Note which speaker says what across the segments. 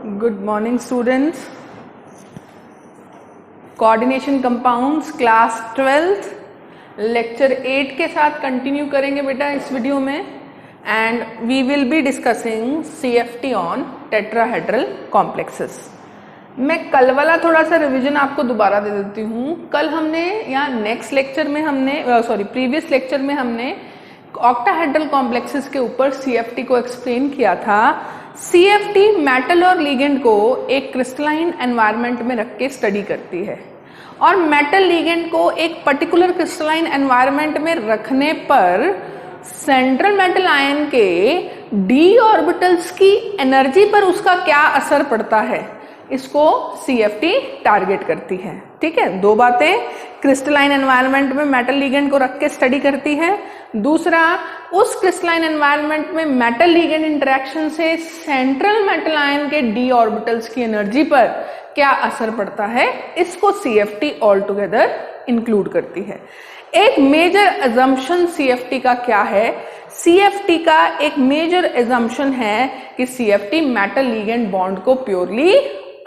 Speaker 1: Good morning students. Coordination compounds class 12th lecture 8 के साथ continue करेंगे बेटा इस वीडियो में। And we will be discussing CFT on tetrahedral complexes. मैं कल वाला थोड़ा सा रिवीजन आपको दोबारा दे देती हूँ। कल हमने या नेक्स्ट लेक्चर में हमने प्रीवियस लेक्चर में हमने ऑक्टाहेड्रल कॉम्प्लेक्सेस के ऊपर CFT को एक्सप्लेन किया था। CFT मेटल और लिगेंड को एक क्रिस्टलाइन एनवायरनमेंट में रख के स्टडी करती है और मेटल लिगेंड को एक पर्टिकुलर क्रिस्टलाइन एनवायरनमेंट में रखने पर सेंट्रल मेटल आयन के d ऑर्बिटल्स की एनर्जी पर उसका क्या असर पड़ता है, इसको CFT टारगेट करती है। ठीक है, दो बातें, क्रिस्टलाइन एनवायरनमेंट में मेटल लिगेंड को रख के स्टडी करती है। दूसरा, उस क्रिस्टलाइन एनवायरनमेंट में मेटल लिगेंड इंटरेक्शन से सेंट्रल मेटल आयन के d ऑर्बिटल्स की एनर्जी पर क्या असर पड़ता है, इसको CFT ऑल टुगेदर इंक्लूड करती है। एक मेजर अजम्पशन CFT का क्या है? CFT का एक मेजर अजम्पशन है कि CFT मेटल लिगेंड बॉन्ड को प्योरली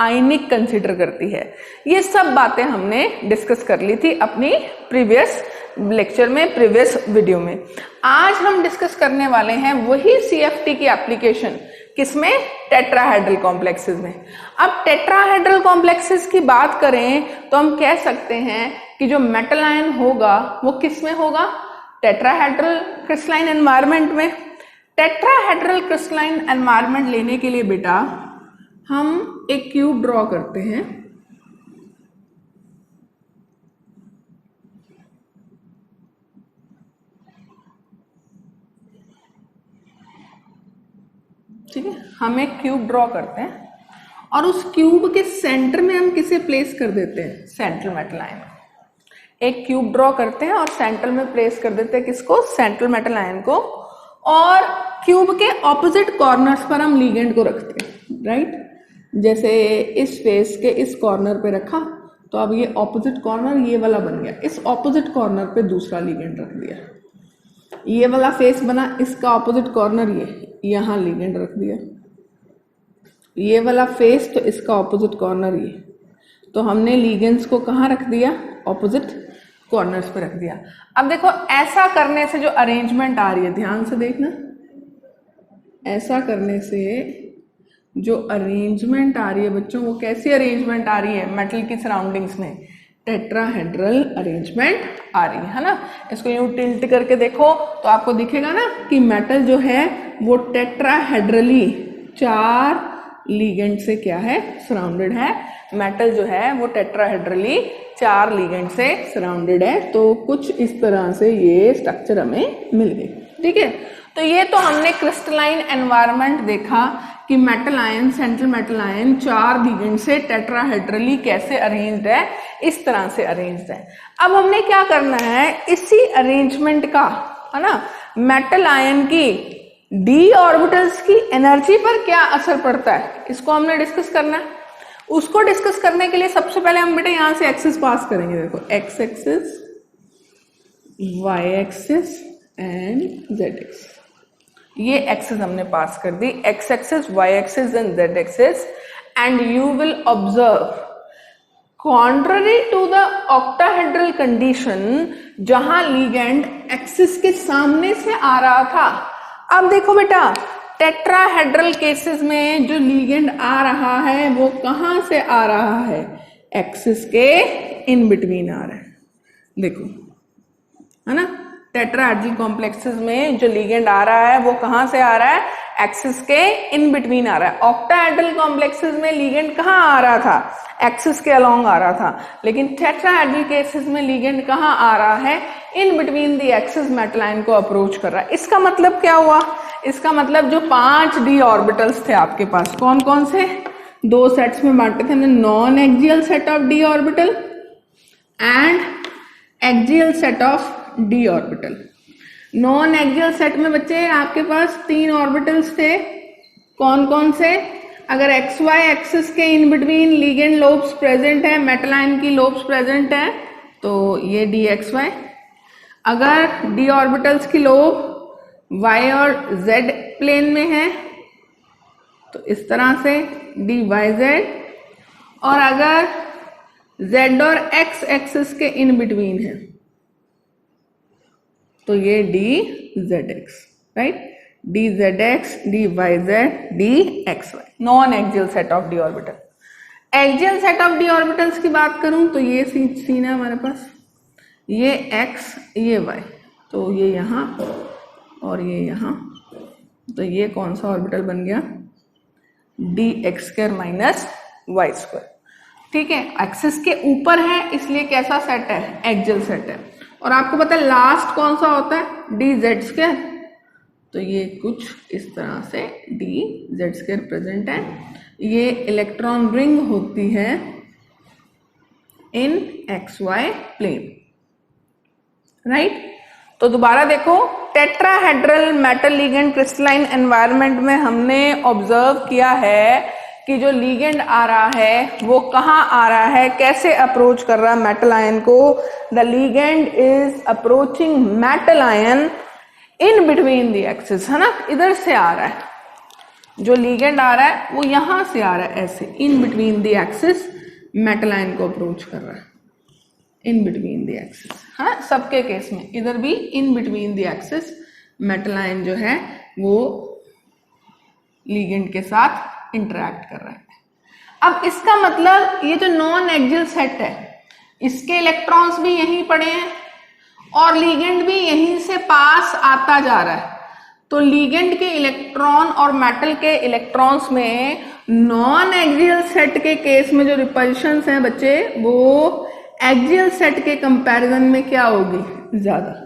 Speaker 1: आयनिक कंसीडर करती है। ये सब बातें हमने डिस्कस कर ली थी अपनी प्रीवियस लेक्चर में, प्रीवियस वीडियो में। आज हम डिस्कस करने वाले हैं वही CFT की एप्लीकेशन, किसमें? टेट्राहेड्रल कॉम्प्लेक्सेस में। अब टेट्राहेड्रल कॉम्प्लेक्सेस की बात करें तो हम कह सकते हैं कि जो मेटल आयन होगा वो किस में होगा? टेट्राहेड्रल क्रिस्टलाइन एनवायरनमेंट में। टेट्राहेड्रल क्रिस्टलाइन एनवायरनमेंट लेने के लिए बेटा हम एक क्यूब ड्रॉ करते हैं। ठीक है, हम एक क्यूब ड्रॉ करते हैं और उस क्यूब के सेंटर में हम किसे प्लेस कर देते हैं? Central metal ion. एक क्यूब ड्रॉ करते हैं और सेंटर में प्लेस कर देते हैं किसको? सेंट्रल मेटल आयन को। और क्यूब के ऑपोजिट कॉर्नर्स पर हम लिगेंड को रखते हैं, राइट? जैसे इस फेस के इस कॉर्नर पे रखा तो अब ये ऑपोजिट कॉर्नर ये वाला बन गया। इस ऑपोजिट कॉर्नर पे दूसरा लिगेंड रख दिया। ये वाला फेस बना, इसका ऑपोजिट कॉर्नर ये, यहाँ लिगेंड रख दिया। ये वाला फेस तो इसका ऑपोजिट कॉर्नर ये, तो हमने लिगेंड्स को कहाँ रख दिया? ऑपोजिट कॉर्नर्स पे रख दिया। अब देखो, ऐसा करने से जो अरेंजमेंट आ रही है, ध्यान से देखना, ऐसा करने से जो अरेंजमेंट आ रही है बच्चों, वो कैसी अरेंजमेंट आ रही है? मेटल की सराउंडिंग्स में टेट्राहेड्रल अरेंजमेंट आ रही है ना। इसको यूं टिल्ट करके देखो तो आपको दिखेगा ना कि मेटल जो है वो टेट्राहेड्रली 4 लिगेंड से क्या है? सराउंडेड है। मेटल जो है वो टेट्राहेड्रली 4 लिगेंड से सराउंडेड है। तो कुछ इस तरह से ये स्ट्रक्चर हमें मिल गई। ठीक है, तो ये तो हमने क्रिस्टलाइन एनवायरनमेंट देखा कि metal ion, central metal ion 4 ligand से टेट्राहेड्रली कैसे अरेंज्ड है, इस तरह से अरेंज्ड है। अब हमने क्या करना है, इसी अरेंजमेंट का, है ना, मेटल आयन की d ऑर्बिटल्स की एनर्जी पर क्या असर पड़ता है, इसको हमने डिस्कस करना है। उसको डिस्कस करने के लिए सबसे पहले हम बेटा यहाँ से एक्सिस पास करेंगे। देखो, x axis, y axis and z axis. ये एक्सिस हमने पास कर दी, x axis, y axis and z axis. And you will observe, contrary to the octahedral condition, जहां लिगेंड एक्सिस के सामने से आ रहा था, अब देखो बेटा, टेट्राहेड्रल केसेस में जो लिगेंड आ रहा है वो कहां से आ रहा है? एक्सिस के इन बिटवीन आ रहा है। देखो, है ना, टेट्राहेड्रल कॉम्प्लेक्सेस में जो लिगेंड आ रहा है वो कहां से आ रहा है? एक्सिस के इन बिटवीन आ रहा है। ऑक्टाहेड्रल कॉम्प्लेक्सेस में लिगेंड कहां आ रहा था? एक्सिस के अलोंग आ रहा था। लेकिन टेट्राहेड्रल केसेस में लिगेंड कहां आ रहा है? In between the axis metal ion को अप्रोच कर रहा है। इसका मतलब क्या हुआ? इसका मतलब जो 5 d ऑर्बिटल्स थे आपके पास, कौन कौन से? 2 सेट्स में बांटे थे हमने, non axial set of d orbital and axial set of d orbital. Non axial set में बच्चे आपके पास 3 ऑर्बिटल्स थे, कौन कौन से? अगर XY एक्सिस के in between ligand lobes present है, मेटल आयन की लोब्स प्रेजेंट है, तो ये DXY। अगर d ऑर्बिटल्स की लोब y और z प्लेन में है तो इस तरह से डी वाई जेड, और अगर z और x एक्सिस के इन बिटवीन है तो ये d z x, right, d z x, d y z, d x y, non axial set of d orbital. Axial set of d orbitals की बात करूं तो ये सीन है हमारे पास, ये x, ये y, तो ये यहाँ और ये यहाँ, तो ये कौन सा ऑर्बिटल बन गया, d x square minus y square. ठीक है, एक्सिस के ऊपर है इसलिए कैसा सेट है, एक्सियल सेट है। और आपको पता है लास्ट कौन सा होता है, डी जेड स्क्वायर, तो ये कुछ इस तरह से डी जेड स्क्वायर प्रेजेंट है। ये इलेक्ट्रॉन रिंग होती है इन एक्स वाई प्लेन, राइट। तो दोबारा देखो, tetrahedral metal ligand crystalline environment में हमने ऑब्जर्व किया है कि जो लिगेंड आ रहा है वो कहाँ आ रहा है, कैसे अप्रोच कर रहा है मेटल आयन को। The ligand is approaching metal ion in between the axis, है ना, इधर से आ रहा है, जो लिगेंड आ रहा है वो यहां से आ रहा है, ऐसे in between the axis metal ion को अप्रोच कर रहा है, इन बिटवीन द एक्सिस, हाँ, सबके केस में इधर भी in between the axis metal ion जो है वो लिगेंड के साथ इंटरैक्ट कर रहा है। अब इसका मतलब ये जो नॉन एक्सियल सेट है इसके इलेक्ट्रॉन्स भी यहीं पड़े हैं और लिगेंड भी यहीं से पास आता जा रहा है, तो लिगेंड के इलेक्ट्रॉन और मेटल के इलेक्ट्रॉन्स में नॉन एक्सियल सेट के केस में जो रिपल्शंस हैं बच्चे, वो एक्सियल सेट के कंपैरिजन में क्या होगी, ज्यादा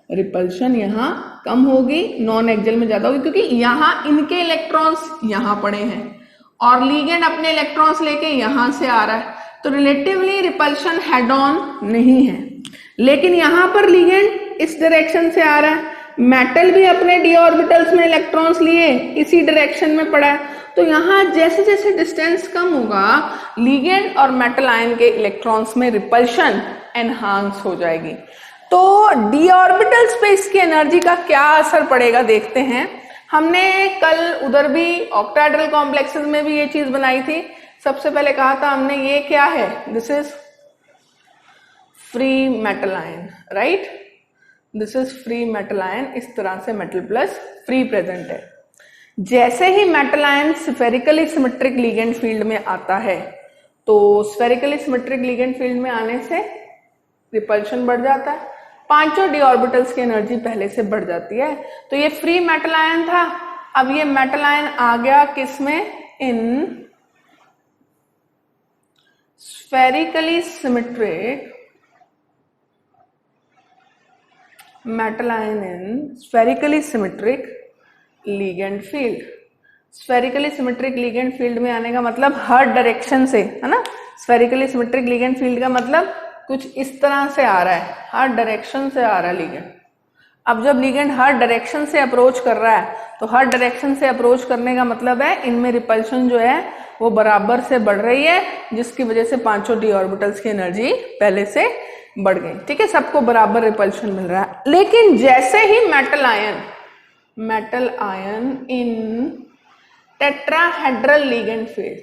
Speaker 1: रिपल्शन यहाँ कम होगी, नॉन एक्सियल में ज्यादा होगी, क्योंकि यहाँ इनके इलेक्ट्रॉन्स यहाँ पड़े हैं और लिगेंड अपने इलेक्ट्रॉन्स लेके यहाँ से आ रहा है, तो रिलेटिवली रिपल्शन हेड ऑन नहीं है। लेकिन यहाँ पर लिगेंड इस डायरेक्शन से आ रहा है, मेटल भी अपने डी ऑर्बिटल्स में इलेक्ट्रॉन्स लिए इसी डायरेक्शन में पड़ा है, तो यहाँ जैसे जैसे डिस्टेंस कम होगा लिगेंड और मेटल आयन के इलेक्ट्रॉन्स में रिपल्शन एनहांस हो जाएगी। तो डी ऑर्बिटल्स पे इसकी एनर्जी का क्या असर पड़ेगा देखते हैं। हमने कल उधर भी ऑक्टाहेड्रल कॉम्प्लेक्सेस में भी ये चीज बनाई थी। सबसे पहले कहा था हमने ये क्या है, this is free metal ion, right, this is free metal ion, इस तरह से मेटल प्लस फ्री प्रेजेंट है। जैसे ही metal ion spherically symmetric ligand field में आता है तो स्फेरिकली सिमेट्रिक लिगेंड फील्ड में आने से रिपल्शन बढ़ जाता है, पांचों डी ऑर्बिटल्स की एनर्जी पहले से बढ़ जाती है। तो ये फ्री मेटल आयन था, अब ये मेटल आयन आ गया किसमें, in spherically symmetric metal ion in spherically symmetric ligand field. Spherically symmetric ligand field में आने का मतलब हर डायरेक्शन से, है ना, स्फेरिकली सिमेट्रिक लिगेंड फील्ड का मतलब कुछ इस तरह से आ रहा है, हर डायरेक्शन से आ रहा है लिगेंड। अब जब लिगेंड हर डायरेक्शन से अप्रोच कर रहा है तो हर डायरेक्शन से अप्रोच करने का मतलब है इनमें रिपल्शन जो है वो बराबर से बढ़ रही है, जिसकी वजह से पांचों डी ऑर्बिटल्स की एनर्जी पहले से बढ़ गई। ठीक है, सबको बराबर रिपल्शन मिल रहा है। लेकिन जैसे ही metal ion in tetrahedral ligand field,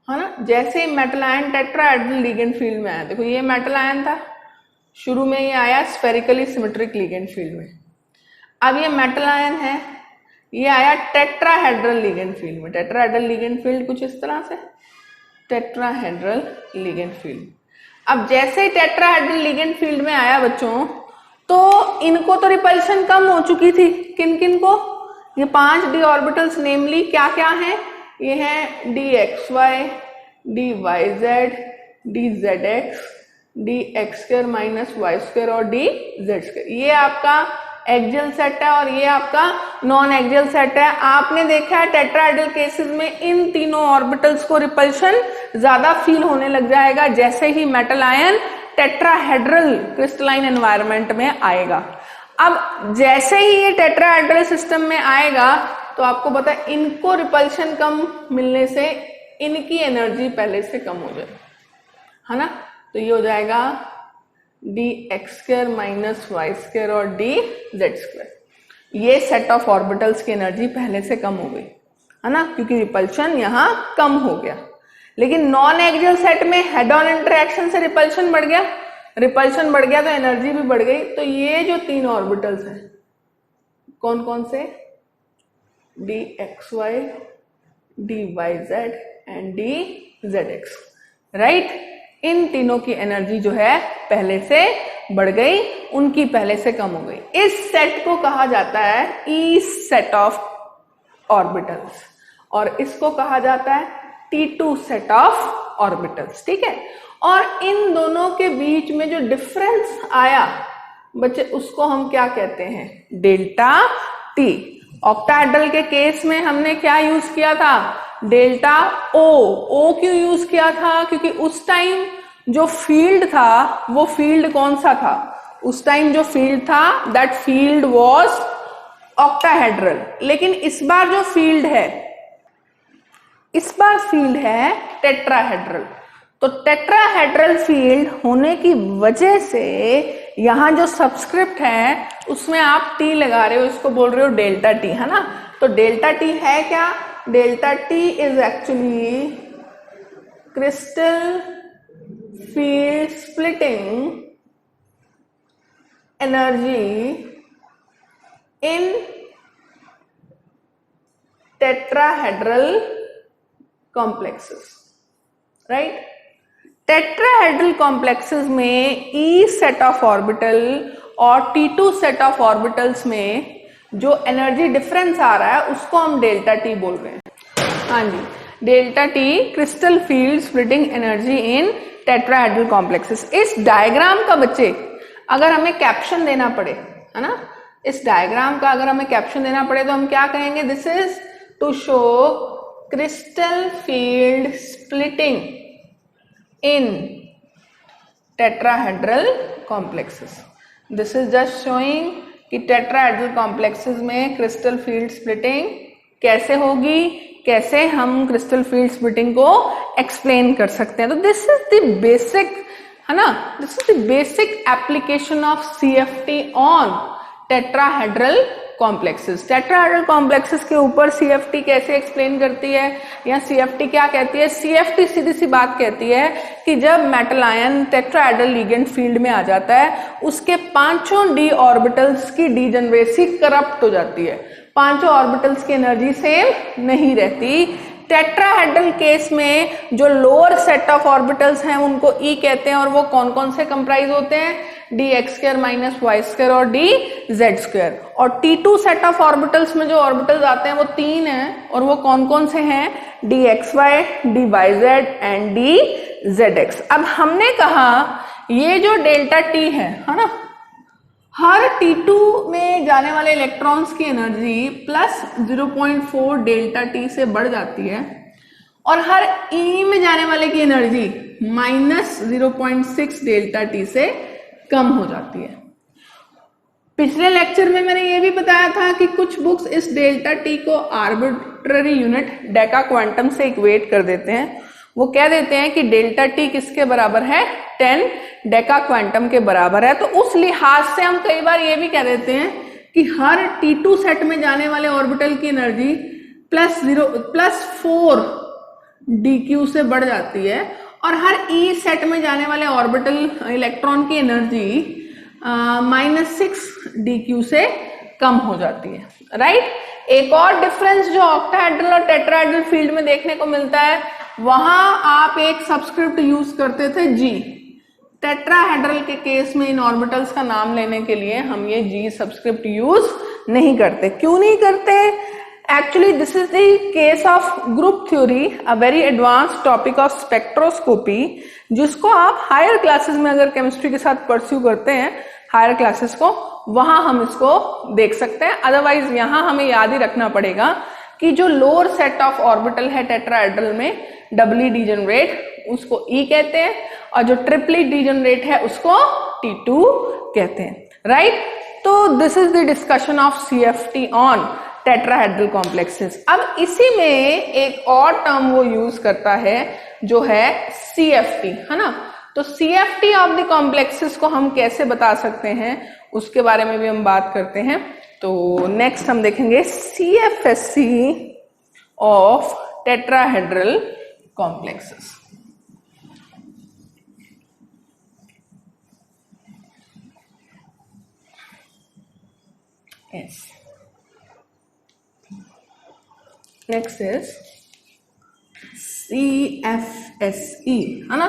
Speaker 1: है ना, जैसे ही metal ion tetrahedral ligand field में आया, देखो ये मेटल आयन था, शुरू में ये आया स्फेरिकली सिमेट्रिक लिगेंड फील्ड में, अब ये मेटल आयन है, ये आया टेट्राहेड्रल लिगेंड फील्ड में। टेट्राहेड्रल लिगेंड फील्ड कुछ इस तरह से, टेट्राहेड्रल लिगेंड फील्ड। अब जैसे ही टेट्राहेड्रल लिगेंड फील्ड में आया बच्चों, तो इनको तो रिपल्शन कम हो चुकी थी, किन किन को, ये पांच डी ऑर्बिटल्स नेमली क्या क्या हैं, ये हैं d x y, d y z, d z x, d x square minus y square और डी जेड स्क्वायर। ये आपका एक्सियल सेट है और ये आपका नॉन एक्सियल सेट है। आपने देखा है टेट्राहेड्रल केसेस में इन तीनों ऑर्बिटल्स को रिपल्शन ज्यादा फील होने लग जाएगा जैसे ही metal ion tetrahedral crystalline environment में आएगा। अब जैसे ही ये टेट्राहेड्रल सिस्टम में आएगा तो आपको पता है इनको रिपल्शन कम मिलने से इनकी एनर्जी पहले से कम हो जाए, है ना, तो ये हो जाएगा d x square minus y square और डी जेड स्क्वायर। ये सेट ऑफ ऑर्बिटल्स की एनर्जी पहले से कम हो गई। है ना, क्योंकि रिपल्शन यहाँ कम हो गया। लेकिन नॉन एक्सियल सेट में हेड ऑन इंटरेक्शन से रिपल्शन बढ़ गया, रिपल्शन बढ़ गया तो एनर्जी भी बढ़ गई। तो ये जो 3 ऑर्बिटल्स हैं कौन कौन से, dxy, dyz and dzx, right. इन तीनों की एनर्जी जो है पहले से बढ़ गई, उनकी पहले से कम हो गई। इस सेट को कहा जाता है ई सेट ऑफ ऑर्बिटल्स और इसको कहा जाता है T2 सेट ऑफ ऑर्बिटल्स, ठीक है। और इन दोनों के बीच में जो डिफरेंस आया बच्चे उसको हम क्या कहते हैं, डेल्टा टी। ऑक्टाहेड्रल के केस में हमने क्या यूज किया था, डेल्टा ओ क्यों यूज किया था, क्योंकि उस टाइम जो फील्ड था वो फील्ड कौन सा था, उस टाइम जो फील्ड था दैट फील्ड वाज ऑक्टाहेड्रल। लेकिन इस बार जो फील्ड है, इस बार फील्ड है टेट्राहेड्रल। तो टेट्राहेड्रल फील्ड होने की वजह से यहां जो सबस्क्रिप्ट है उसमें आप टी लगा रहे हो, इसको बोल रहे हो डेल्टा टी, है ना। तो डेल्टा टी है क्या, delta T is actually crystal field splitting energy in tetrahedral complexes, right. Tetrahedral complexes में ई सेट ऑफ ऑर्बिटल और T2 सेट ऑफ ऑर्बिटल्स में जो एनर्जी डिफरेंस आ रहा है उसको हम डेल्टा टी बोल रहे हैं। हाँ जी, delta T crystal field splitting energy in tetrahedral complexes. इस डायग्राम का बच्चे अगर हमें कैप्शन देना पड़े, है ना, इस डायग्राम का अगर हमें कैप्शन देना पड़े तो हम क्या कहेंगे, this is to show crystal field splitting in tetrahedral complexes. This is just showing कि tetrahedral complexes में crystal field splitting कैसे होगी, कैसे हम crystal field splitting को explain कर सकते हैं। तो this is the basic, है ना, this is the basic application of CFT on tetrahedral complexes. Tetrahedral complexes के ऊपर सीएफटी कैसे एक्सप्लेन करती है या सीएफटी क्या कहती है, सीएफटी सीधी सी बात कहती है कि जब metal ion tetrahedral ligand field में आ जाता है उसके 5 डी ऑर्बिटल्स की डीजनरेसी करप्ट हो जाती है, 5 ऑर्बिटल्स की एनर्जी सेम नहीं रहती। टेट्राहेड्रल केस में जो लोअर सेट ऑफ ऑर्बिटल्स हैं उनको ई कहते हैं और वो कौन कौन से कंप्राइज होते हैं, dx² - y² और dz²। और T2 सेट ऑफ ऑर्बिटल्स में जो ऑर्बिटल्स आते हैं वो 3 हैं और वो कौन कौन से हैं, dxy, dyz एंड dzx। अब हमने कहा ये जो डेल्टा टी है ना, हर T2 में जाने वाले इलेक्ट्रॉन्स की एनर्जी प्लस 0.4 डेल्टा टी से बढ़ जाती है और हर E में जाने वाले की एनर्जी माइनस 0.6 डेल्टा टी से कम हो जाती है। पिछले लेक्चर में मैंने ये भी बताया था कि कुछ बुक्स इस डेल्टा टी को आर्बिट्ररी यूनिट डेका क्वांटम से इक्वेट कर देते हैं। वो कह देते हैं कि डेल्टा टी किसके बराबर है, 10 डेका क्वांटम के बराबर है। तो उस लिहाज से हम कई बार ये भी कह देते हैं कि हर T2 सेट में जाने वाले ऑर्बिटल की एनर्जी +4 dq से बढ़ जाती है और हर E सेट में जाने वाले ऑर्बिटल इलेक्ट्रॉन की एनर्जी -6 dq से कम हो जाती है, राइट। एक और डिफरेंस जो ऑक्टाहेड्रल और टेट्राहेड्रल फील्ड में देखने को मिलता है, वहां आप एक सबस्क्रिप्ट यूज करते थे G। टेट्राहेड्रल के केस में इन ऑर्बिटल्स का नाम लेने के लिए हम ये G सबस्क्रिप्ट यूज नहीं करते। क्यों नहीं करते? Actually this is the case of group theory, a very advance topic of spectroscopy, जिसको आप हायर क्लासेस में अगर केमिस्ट्री के साथ परस्यू करते हैं, हायर क्लासेस को, वहां हम इसको देख सकते हैं। अदरवाइज यहां हमें याद ही रखना पड़ेगा कि जो लोअर सेट ऑफ ऑर्बिटल है टेट्राहेड्रल में डबली डीजनरेट, उसको E कहते हैं और जो ट्रिपली डीजनरेट है उसको T2 कहते हैं, राइट। तो this is the discussion of CFT on tetrahedral complexes. अब इसी में एक और टर्म वो यूज करता है जो है CFT, है ना। तो CFT ऑफ द कॉम्प्लेक्सेस को हम कैसे बता सकते हैं उसके बारे में भी हम बात करते हैं। तो नेक्स्ट हम देखेंगे CFSC of tetrahedral complexes. Yes. Next is CFSE, है ना?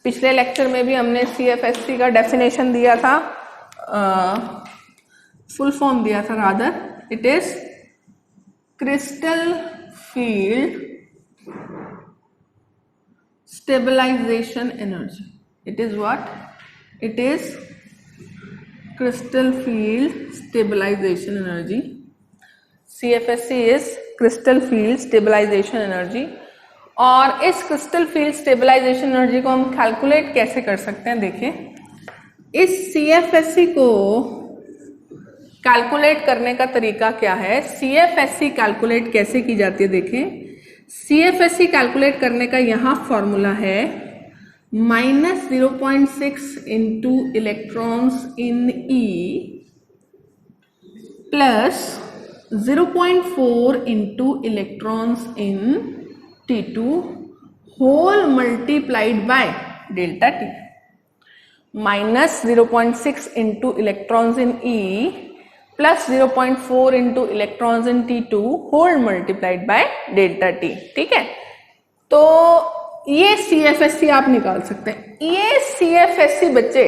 Speaker 1: पिछले लेक्चर में भी हमने CFSE का डेफिनेशन दिया था, फुल फॉर्म दिया था rather. It is crystal field stabilization energy. It is what? It is crystal field stabilization energy. CFSE is crystal field stabilization energy. और इस क्रिस्टल फील्ड स्टेबलाइजेशन एनर्जी को हम कैलकुलेट कैसे कर सकते हैं? देखिए, इस CFSE को कैलकुलेट करने का तरीका क्या है? CFSE कैलकुलेट कैसे की जाती है? देखें, CFSE कैलकुलेट करने का यहाँ फॉर्मूला है -0.6 into electrons in E plus 0.4 into electrons in T2 whole multiplied by delta T. -0.6 into electrons in E plus 0.4 into electrons in T2 whole multiplied by delta T. ठीक है, तो ये CFSE आप निकाल सकते हैं. ये CFSE बच्चे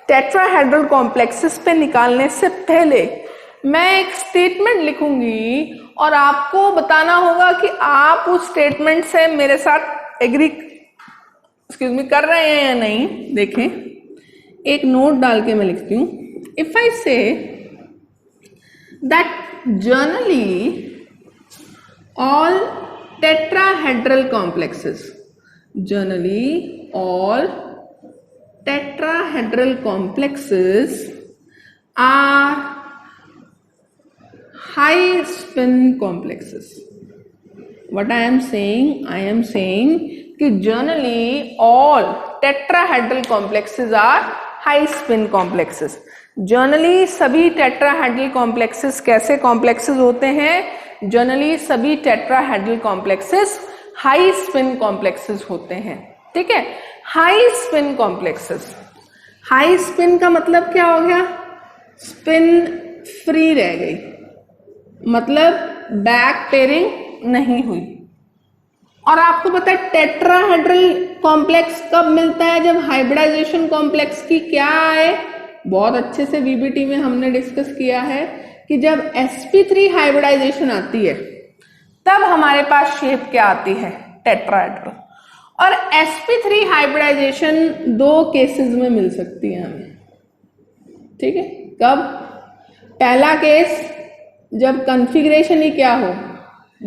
Speaker 1: टेट्राहेड्रल कॉम्प्लेक्सेस पे निकालने से पहले मैं एक स्टेटमेंट लिखूंगी और आपको बताना होगा कि आप उस स्टेटमेंट से मेरे साथ एग्री कर रहे हैं या नहीं. देखें, एक नोट डाल के मैं लिखती हूँ. इफ आई से that generally all tetrahedral complexes are high spin complexes. What I am saying कि generally all tetrahedral complexes are high spin complexes. Generally सभी टेट्राहेड्रल कॉम्प्लेक्सेस कैसे कॉम्प्लेक्सेस होते हैं? जनरली सभी tetrahedral complexes high spin complexes होते हैं. ठीक है, high spin complexes. High spin का मतलब क्या हो गया? स्पिन फ्री रह गई, मतलब बैक पेयरिंग नहीं हुई. और आपको पता है टेट्राहेड्रल कॉम्प्लेक्स कब मिलता है? जब हाइब्रिडाइजेशन कॉम्प्लेक्स की क्या है, बहुत अच्छे से VBT में हमने डिस्कस किया है कि जब sp3 हाइब्रिडाइजेशन आती है तब हमारे पास शेप क्या आती है? टेट्राहेड्रल. और sp3 हाइब्रिडाइजेशन दो केसेस में मिल सकती है हमें. ठीक है, कब? पहला केस जब कॉन्फ़िगरेशन ही क्या हो?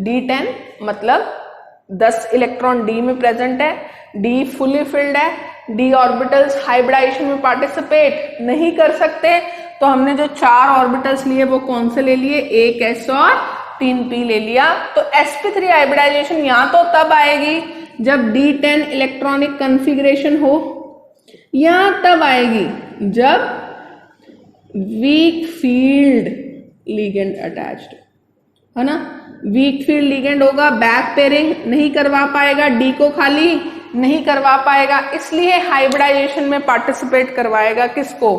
Speaker 1: D10, मतलब 10 इलेक्ट्रॉन D में प्रेजेंट है, D फुली फिल्ड है, D ऑर्बिटल्स हाइब्रिडाइजेशन में पार्टिसिपेट नहीं कर सकते. तो हमने जो 4 ऑर्बिटल्स लिए वो कौन से ले लिए? 1 S और 3 P ले लिया. तो sp3 हाइब्रिडाइजेशन यहाँ तो तब आएगी जब D10 इलेक्ट्रॉनिक कॉन्फ़िगरेशन हो, या तब आएगी जब वीक फील्ड लिगेंड अटैच्ड है ना. वीक फील्ड लिगेंड होगा, बैक पेयरिंग नहीं करवा पाएगा, D को खाली नहीं करवा पाएगा, इसलिए हाइब्रिडाइजेशन में पार्टिसिपेट करवाएगा किसको?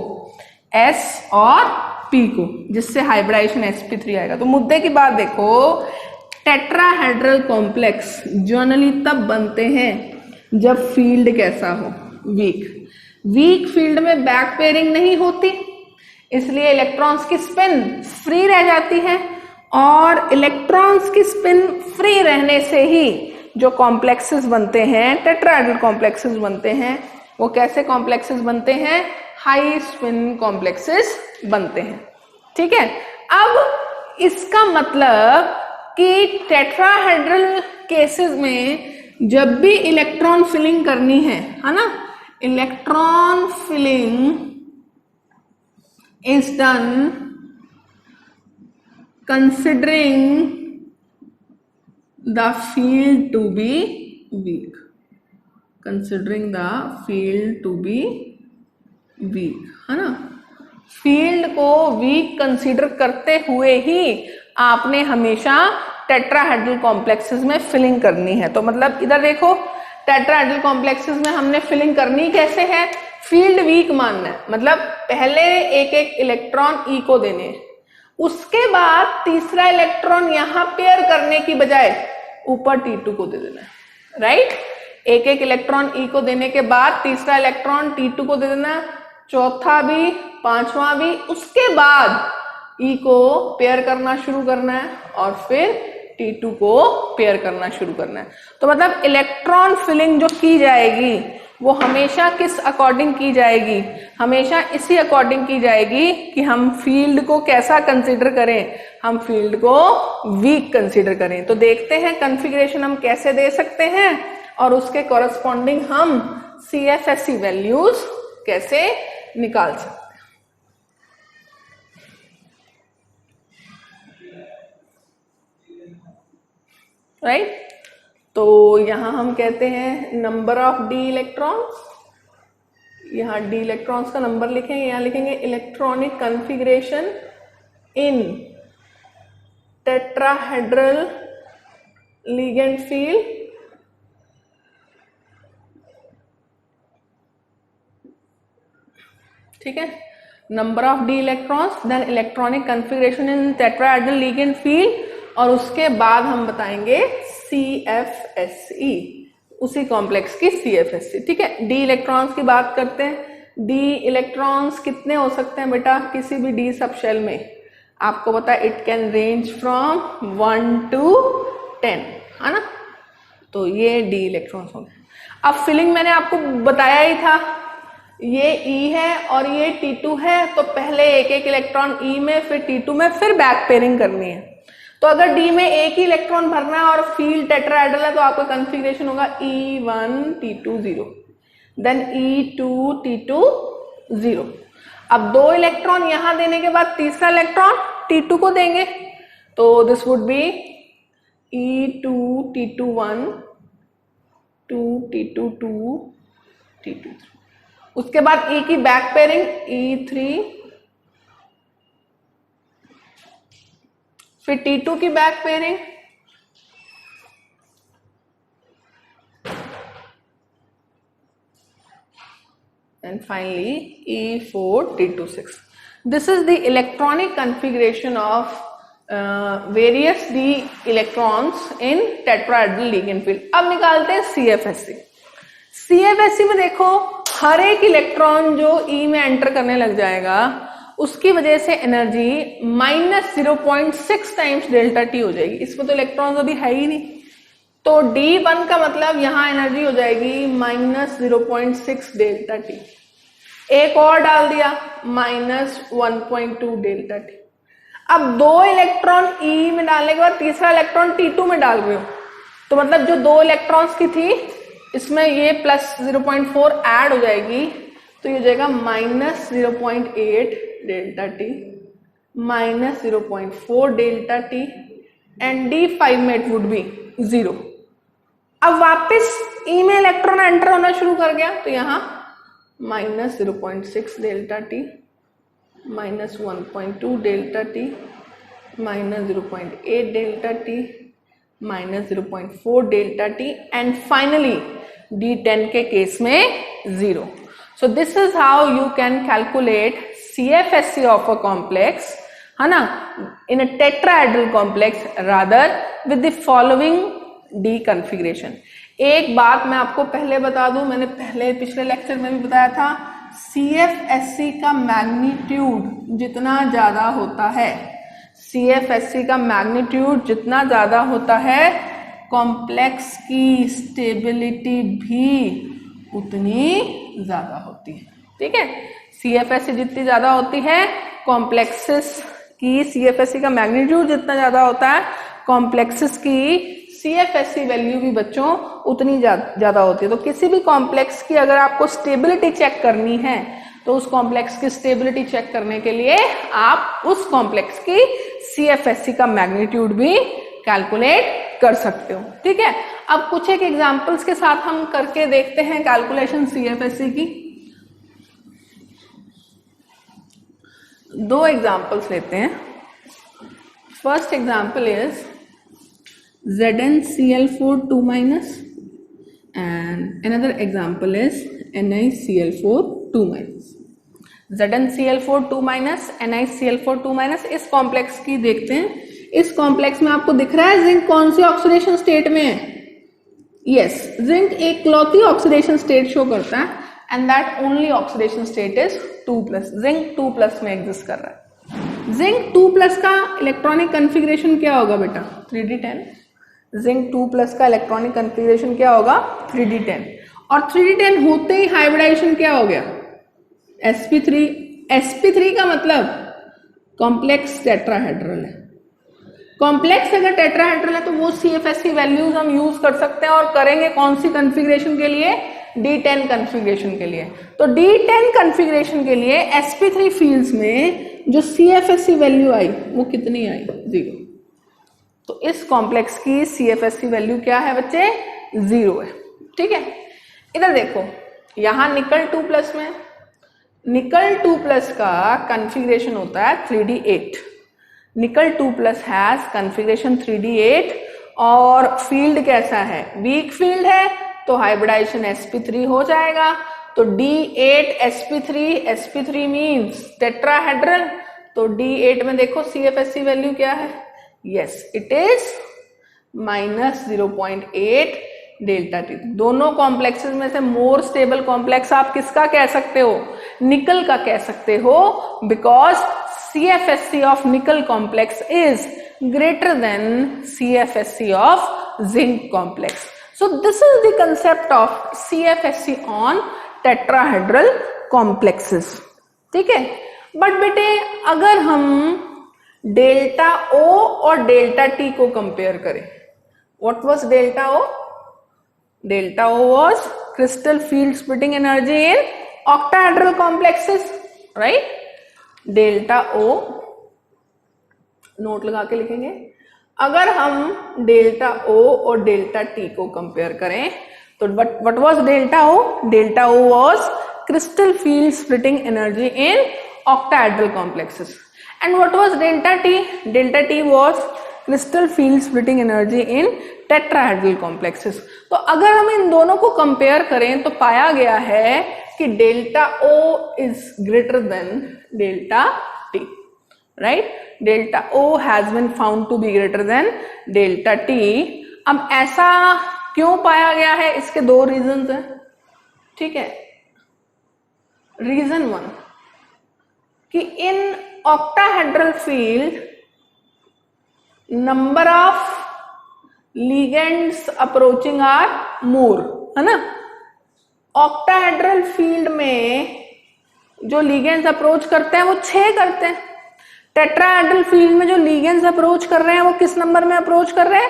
Speaker 1: S और P को, जिससे हाइब्रिडाइजेशन sp3 आएगा. तो मुद्दे की बात देखो, टेट्राहेड्रल कॉम्प्लेक्स जनरली तब बनते हैं जब फील्ड कैसा हो? वीक. वीक फील्ड में बैक पेयरिंग नहीं होती, इसलिए इलेक्ट्रॉन्स की स्पिन फ्री रह जाती है. और इलेक्ट्रॉन्स की स्पिन फ्री रहने से ही जो कॉम्प्लेक्सेस बनते हैं, टेट्राहेड्रल कॉम्प्लेक्सेस बनते हैं, वो कैसे कॉम्प्लेक्सेस बनते हैं? हाई स्पिन कॉम्प्लेक्सेस बनते हैं. ठीक है, अब इसका मतलब कि टेट्राहेड्रल केसेस में जब भी इलेक्ट्रॉन फिलिंग करनी है ना, electron filling is done considering the field to be weak. Considering the field to be weak, है ना. फील्ड को वीक कंसीडर करते हुए ही आपने हमेशा टेट्राहेड्रल कॉम्प्लेक्सेस में फिलिंग करनी है। तो मतलब इधर देखो, टेट्राहेड्रल कॉम्प्लेक्सेस में हमने फिलिंग करनी कैसे है, फील्ड वीक मानना है, मतलब पहले एक एक इलेक्ट्रॉन ई को देने, उसके बाद तीसरा इलेक्ट्रॉन यहां पेयर करने की बजाय ऊपर T2 को दे देना है, राइट। एक एक इलेक्ट्रॉन ई को देने के बाद तीसरा इलेक्ट्रॉन T2 को दे देना, चौथा भी, पांचवा भी, उसके बाद ई को पेयर करना शुरू करना है और फिर T2 को पेयर करना शुरू करना है। तो मतलब इलेक्ट्रॉन फिलिंग जो की जाएगी वो हमेशा किस अकॉर्डिंग की जाएगी, हमेशा इसी अकॉर्डिंग की जाएगी कि हम फील्ड को कैसा कंसीडर करें, हम फील्ड को वीक कंसीडर करें। तो देखते हैं कॉन्फ़िगरेशन हम कैसे दे सकते हैं और उसके कॉरस्पॉन्डिंग हम CFSE वैल्यूज कैसे निकाल सकते हैं, राइट। तो यहां हम कहते हैं नंबर ऑफ डी इलेक्ट्रॉन्स, यहां डी इलेक्ट्रॉन्स का नंबर लिखेंगे, यहां लिखेंगे electronic configuration in tetrahedral ligand field, ठीक है, number of d electrons, then electronic configuration in tetrahedral ligand field, और उसके बाद हम बताएंगे CFSE, उसी कॉम्प्लेक्स की CFSE, ठीक है। डी इलेक्ट्रॉन्स की बात करते हैं। डी इलेक्ट्रॉन्स कितने हो सकते हैं बेटा किसी भी डी सब शेल में, आपको पता है it can range from 1 to 10, है ना। तो ये डी इलेक्ट्रॉन्स हो गए। अब फिलिंग मैंने आपको बताया ही था, ये E है और ये T2 है, तो पहले एक एक इलेक्ट्रॉन E में, फिर T2 में, फिर बैक पेयरिंग करनी है। तो अगर D में एक ही इलेक्ट्रॉन भरना है और फील्ड टेट्राहेड्रल है तो आपका कॉन्फ़िगरेशन होगा E1 T2 0, then E2 T2 0। अब दो इलेक्ट्रॉन यहां देने के बाद तीसरा इलेक्ट्रॉन T2 को देंगे, तो this would be E2 T2 1, 2 T2 2, T2 3। उसके बाद E की बैक पेयरिंग E3, फिर T2 की back pairing, and finally E4 T2 6. This is the electronic configuration of various d electrons in tetrahedral ligand field. अब निकालते हैं CFSE। CFSE में देखो हर एक इलेक्ट्रॉन जो E में एंटर करने लग जाएगा उसकी वजह से एनर्जी -0.6 टाइम्स डेल्टा टी हो जाएगी। इसमें तो इलेक्ट्रॉन्स अभी है ही नहीं, तो D1 का मतलब यहां एनर्जी हो जाएगी -0.6 डेल्टा टी। एक और डाल दिया -1.2 डेल्टा टी। अब दो इलेक्ट्रॉन E में डालने के बाद तीसरा इलेक्ट्रॉन T2 में डाल रहे हो, तो मतलब जो दो इलेक्ट्रॉन्स की थी इसमें ये +0.4 ऐड हो जाएगी, तो ये हो जाएगा -0.8 delta T, -0.4 delta T, and D5 में इट वुड बी 0। अब वापस E में इलेक्ट्रॉन एंटर होना शुरू कर गया, तो यहाँ -0.6 delta T, -1.2 delta T, -0.8 delta T, -0.4 delta T, and finally D10 के केस में 0। So this is how you can calculate CFSE of a complex, है ना, in a tetrahedral complex rather with the following D configuration। एक बात मैं आपको पहले बता दूं, मैंने पहले पिछले लेक्चर में भी बताया था, CFSE का मैग्नीट्यूड जितना ज्यादा होता है, CFSE का मैग्नीट्यूड जितना ज्यादा होता है, कॉम्प्लेक्स की स्टेबिलिटी भी उतनी ज्यादा होती है, ठीक है। CFSE जितनी ज्यादा होती है, कॉम्प्लेक्सेस की CFSE का मैग्नीट्यूड जितना ज्यादा होता है, कॉम्प्लेक्सेस की CFSE वैल्यू भी बच्चों उतनी ज्यादा होती है। तो किसी भी कॉम्प्लेक्स की अगर आपको स्टेबिलिटी चेक करनी है, तो उस कॉम्प्लेक्स की स्टेबिलिटी चेक करने के लिए आप उस कॉम्प्लेक्स की CFSE का मैग्नीट्यूड भी कैलकुलेट कर सकते हो, ठीक है। अब कुछ एक एग्जांपल्स के साथ हम करके देखते हैं कैलकुलेशन CFSE की। दो एग्जांपल्स लेते हैं। First example is ZnCl4 2 minus, and another example is NiCl4 2 minus. ZnCl4 2 minus, NiCl4 2 minus. इस कॉम्प्लेक्स की देखते हैं. इस कॉम्प्लेक्स में आपको दिख रहा है जिंक कौन सी ऑक्सीडेशन स्टेट में है? यस, जिंक एक क्लॉथी ऑक्सीडेशन स्टेट शो करता है, and that only oxidation state is 2+. Zinc 2+ में एग्जिस्ट कर रहा है. जिंक 2+ का इलेक्ट्रॉनिक कन्फिग्रेशन क्या होगा बेटा? 3d10. जिंक 2+ का इलेक्ट्रॉनिक कन्फिग्रेशन क्या होगा? 3d10. और 3d10 होते ही हाइब्रिडाइजेशन क्या हो गया? sp3. sp3 का मतलब कॉम्प्लेक्स टेट्राहेड्रल है. कॉम्प्लेक्स अगर टेट्राहेड्रल है तो वो CFSC वैल्यूज हम यूज कर सकते हैं, और करेंगे कौन सी कन्फिग्रेशन के लिए? D10 कन्फिग्रेशन के लिए. तो D10 कन्फिग्रेशन के लिए sp3 फील्ड्स में जो CFSC वैल्यू आई वो कितनी आई? 0. तो इस कॉम्प्लेक्स की CFSC वैल्यू क्या है बच्चे? 0 है. ठीक है. इधर देखो, यहां निकल 2+ में, निकल 2+ का कन्फिग्रेशन होता है 3d8. निकल 2+ हैज कन्फिग्रेशन 3d8, और फील्ड कैसा है? वीक फील्ड है, तो हाइब्रिडाइजेशन sp3 हो जाएगा. तो d8 sp3 मीन्स टेट्राहेड्रल. तो d8 में देखो CFSC वैल्यू क्या है? Yes, it is -0.8 delta T. दोनों कॉम्प्लेक्सेस में से मोर स्टेबल कॉम्प्लेक्स आप किसका कह सकते हो? निकल का कह सकते हो, because CFSC of nickel complex is greater than CFSC of zinc complex. So this is the concept of CFSC on tetrahedral complexes. ठीक है. बट बेटे अगर हम डेल्टा O और डेल्टा T को कंपेयर करें, what was delta O? Delta O was crystal field splitting energy in octahedral complexes, right? Delta O, note लगा के लिखेंगे. अगर हम डेल्टा O और डेल्टा T को कंपेयर करें तो what was delta O? Delta O was crystal field splitting energy in octahedral complexes. And what was delta T? Delta T was crystal field splitting energy in tetrahedral complexes. तो अगर हम इन दोनों को compare करें तो पाया गया है कि delta O is greater than delta T, right? Delta O has been found to be greater than delta T. अब ऐसा क्यों पाया गया है? इसके 2 रीजंस हैं. ठीक है. रीजन 1 कि in octahedral field number of ligands approaching are more, है ना? ऑक्टाहेड्रल फील्ड में जो लिगेंड्स अप्रोच करते हैं वो 6 करते हैं. टेट्राहेड्रल फील्ड में जो लिगेंड्स अप्रोच कर रहे हैं वो किस नंबर में अप्रोच कर रहे हैं?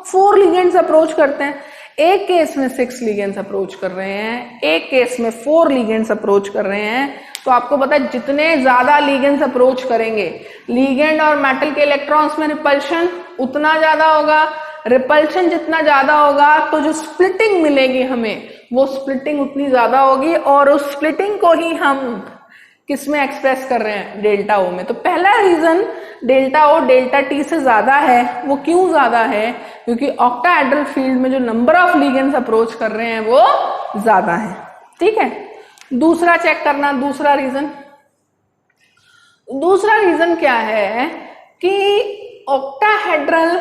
Speaker 1: 4 लिगेंड्स अप्रोच करते हैं. एक केस में 6 लिगेंड्स अप्रोच कर रहे हैं, एक केस में 4 लिगेंड्स अप्रोच कर रहे हैं. तो आपको पता है जितने ज्यादा लिगेंड्स अप्रोच करेंगे, लिगेंड और मेटल के इलेक्ट्रॉन्स में रिपल्शन उतना ज्यादा होगा. रिपल्शन जितना ज्यादा होगा तो जो स्प्लिटिंग मिलेगी हमें वो स्प्लिटिंग उतनी ज्यादा होगी, और उस स्प्लिटिंग को ही हम किस में एक्सप्रेस कर रहे हैं? डेल्टा O में. तो पहला reason delta O delta T से ज्यादा है. वो क्यों ज्यादा है? क्योंकि ऑक्टाहेड्रल फील्ड में जो नंबर ऑफ लिगेंड्स अप्रोच कर रहे हैं वो ज्यादा है. ठीक है. दूसरा चेक करना, दूसरा रीजन क्या है कि ऑक्टाहेड्रल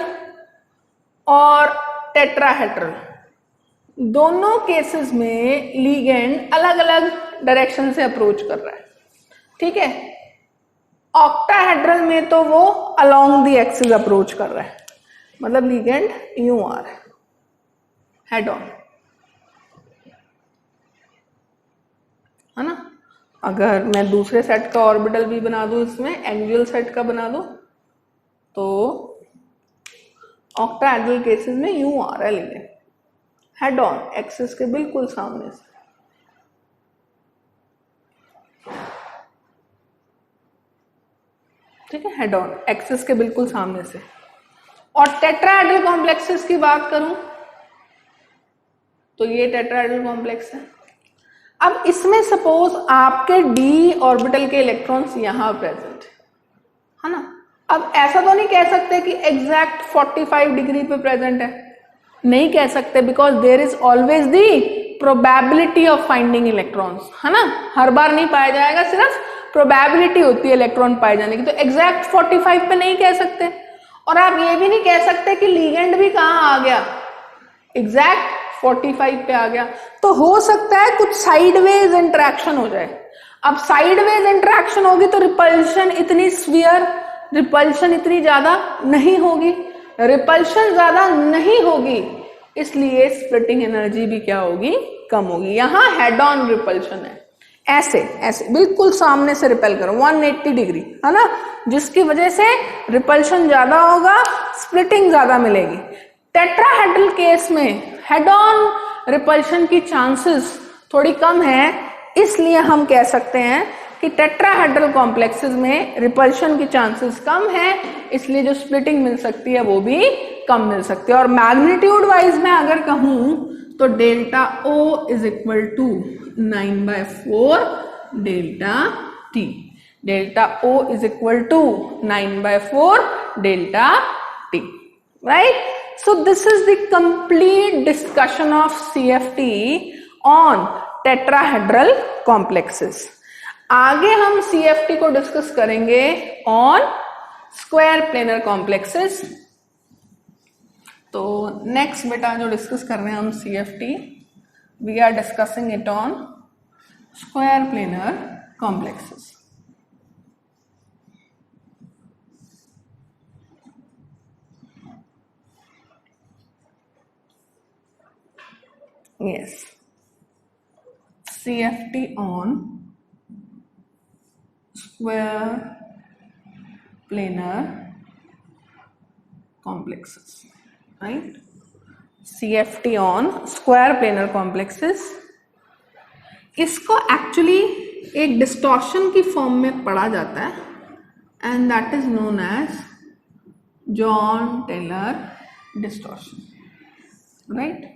Speaker 1: और टेट्राहेड्रल दोनों केसेस में लिगेंड अलग अलग डायरेक्शन से अप्रोच कर रहा है. ठीक है. ऑक्टाहेड्रल में तो वो अलोंग द एक्सिस अप्रोच कर रहा है, मतलब लिगेंड यूं आ रहा है हेड ऑन, है ना? अगर मैं दूसरे सेट का ऑर्बिटल भी बना दूं, इसमें एंगुलर सेट का बना दूं, तो ऑक्टाहेड्रल केसेस में यूं आ रहा है लिगेंड हेड ऑन एक्सिस के बिल्कुल सामने से. ठीक है. हेड ऑन एक्सिस के बिल्कुल सामने से. और टेट्राहेड्रल कॉम्प्लेक्सेस की बात करूं तो ये टेट्राहेड्रल कॉम्प्लेक्स है. अब इसमें सपोज आपके d ऑर्बिटल के इलेक्ट्रॉन्स यहां प्रेजेंट है ना, अब ऐसा तो नहीं कह सकते कि एग्जैक्ट 45 डिग्री पे प्रेजेंट है, नहीं कह सकते, because there is always the probability of finding electrons, है ना, हर बार नहीं पाया जाएगा, सिर्फ प्रोबेबिलिटी होती है इलेक्ट्रॉन पाए जाने की, तो एग्जैक्ट 45 पे नहीं कह सकते। और आप ये भी नहीं कह सकते कि लीगेंड भी कहाँ आ गया, एग्जैक्ट 45 पे आ गया। तो हो सकता है कुछ साइडवेज इंटरेक्शन हो जाए। अब साइडवेज इंटरेक्शन होगी तो रिपल्शन इतनी स्फीयर, रिपल्शन इतनी ज्यादा नहीं होगी, रिपल्शन ज्यादा नहीं होगी, इसलिए स्प्लिटिंग एनर्जी भी क्या होगी, कम होगी। यहां हेड ऑन रिपल्शन है, ऐसे ऐसे बिल्कुल सामने से रिपेल करो 180 डिग्री, है ना, जिसकी वजह से रिपल्शन ज्यादा होगा, स्प्लिटिंग ज्यादा मिलेगी। टेट्राहेड्रल केस में हेड ऑन रिपल्शन की चांसेस थोड़ी कम है, इसलिए हम कह सकते हैं कि टेट्राहेड्रल कॉम्प्लेक्सेस में रिपल्शन की चांसेस कम है, इसलिए जो स्प्लिटिंग मिल सकती है वो भी कम मिल सकती है। और मैग्नीट्यूड वाइज में अगर कहूं तो delta O is equal to 9/4 delta T, delta O is equal to 9/4 delta T, right? So this is the complete discussion of CFT on tetrahedral complexes. आगे हम CFT को डिस्कस करेंगे ऑन स्क्वायर प्लेनर कॉम्प्लेक्सेस। तो next बेटा जो discuss कर रहे हैं हम CFT, we are discussing it on square planar complexes. Yes, CFT on square planar complexes, right? CFT on square planar complexes, इसको एक्चुअली एक डिस्टॉर्शन की फॉर्म में पढ़ा जाता है and that is known as Jahn Teller distortion, right?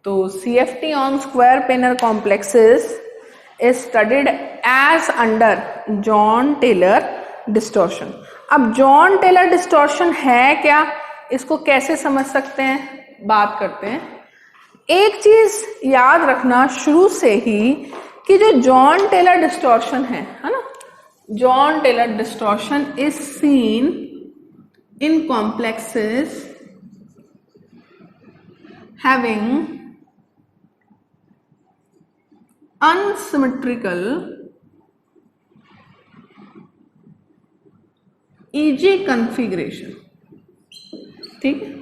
Speaker 1: तो CFT on square planar complexes is studied as under John Taylor distortion. अब John Taylor distortion है क्या, इसको कैसे समझ सकते हैं, बात करते हैं। एक चीज याद रखना शुरू से ही कि जो John Taylor distortion है ना, John Taylor distortion is seen in complexes having unsymmetrical EG configuration, ठीक है।